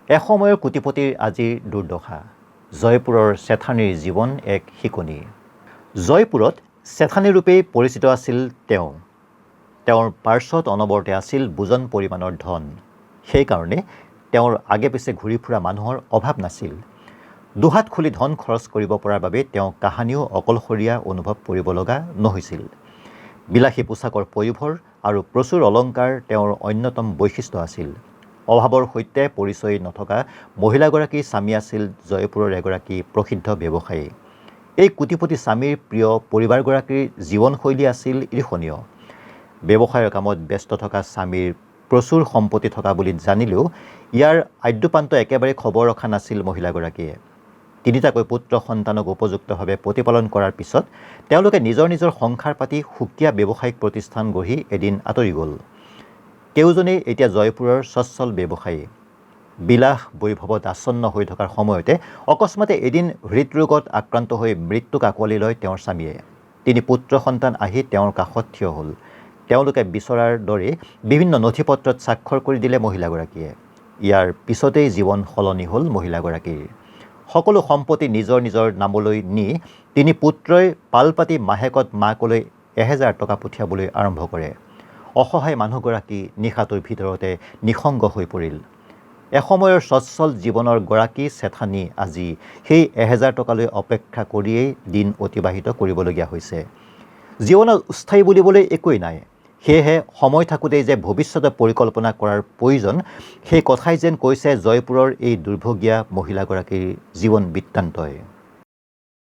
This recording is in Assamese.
এসময়ৰ কোটিপতিৰ আজিৰ দুৰ্দশা। জয়পুৰৰ চেথানীৰ জীৱন এক শিকনি। জয়পুৰত চেথানী ৰূপেই পৰিচিত আছিল তেওঁ। তেওঁৰ পাৰ্শ্বত অনবৰতে আছিল বুজন পৰিমাণৰ ধন। সেইকাৰণে তেওঁৰ আগে পিছে ঘূৰি ফুৰা মানুহৰ অভাৱ নাছিল। দুহাত খুলি ধন খৰচ কৰিব পৰাৰ বাবে তেওঁ কাহানিও অকলশৰীয়া অনুভৱ কৰিব লগা নহৈছিল। বিলাসী পোছাকৰ পয়োভৰ আৰু প্ৰচুৰ অলংকাৰ তেওঁৰ অন্যতম বৈশিষ্ট্য আছিল। অভাৱৰ সৈতে পৰিচয় নথকা মহিলাগৰাকীৰ স্বামী আছিল জয়পুৰৰ এগৰাকী প্ৰসিদ্ধ ব্যৱসায়ী। এই কোটিপতি স্বামীৰ প্ৰিয় পৰিবাৰগৰাকীৰ জীৱনশৈলী আছিল ঈৰ্ষণীয়। ব্যৱসায়ৰ কামত ব্যস্ত থকা স্বামীৰ প্ৰচুৰ সম্পত্তি থকা বুলি জানিলেও ইয়াৰ আদ্যোপান্ত একেবাৰে খবৰ ৰখা নাছিল মহিলাগৰাকীয়ে। তিনিটাকৈ পুত্ৰ সন্তানক উপযুক্তভাৱে প্ৰতিপালন কৰাৰ পিছত তেওঁলোকে নিজৰ নিজৰ সংসাৰ পাতি সুকীয়া ব্যৱসায়িক প্ৰতিষ্ঠান গঢ়ি এদিন আঁতৰি গ'ল। কেউজনেই এতিয়া জয়পুৰৰ সচ্ছল ব্যৱসায়ী। বিলাস বৈভৱত আচ্ছন্ন হৈ থকাৰ সময়তে অকস্মাতে এদিন হৃদৰোগত আক্ৰান্ত হৈ মৃত্যুক আঁকোৱালি লয় তেওঁৰ স্বামীয়ে। তিনি পুত্ৰ সন্তান আহি তেওঁৰ কাষত থিয় হ'ল। তেওঁলোকে বিচৰাৰ দৰে বিভিন্ন নথিপত্ৰত স্বাক্ষৰ কৰি দিলে মহিলাগৰাকীয়ে। ইয়াৰ পিছতেই জীৱন সলনি হ'ল মহিলাগৰাকীৰ। সকলো সম্পত্তি নিজৰ নিজৰ নামলৈ নি তিনি পুত্ৰই পাল পাতি মাহেকত মাকলৈ 1000 টকা পঠিয়াবলৈ আৰম্ভ কৰে। অসহায় মানুহগৰাকী নিশাটোৰ ভিতৰতে নিঃসংগ হৈ পৰিল। এসময়ৰ সচ্ছল জীৱনৰ গৰাকী চেথানী আজি সেই 1000 টকালৈ অপেক্ষা কৰিয়েই দিন অতিবাহিত কৰিবলগীয়া হৈছে। জীৱনত স্থায়ী বুলিবলৈ একোৱেই নাই। সেয়েহে সময় থাকোঁতেই যে ভৱিষ্যতে পৰিকল্পনা কৰাৰ প্ৰয়োজন, সেই কথাই যেন কৈছে জয়পুৰৰ এই দুৰ্ভগীয়া মহিলাগৰাকীৰ জীৱন বৃত্তান্তই।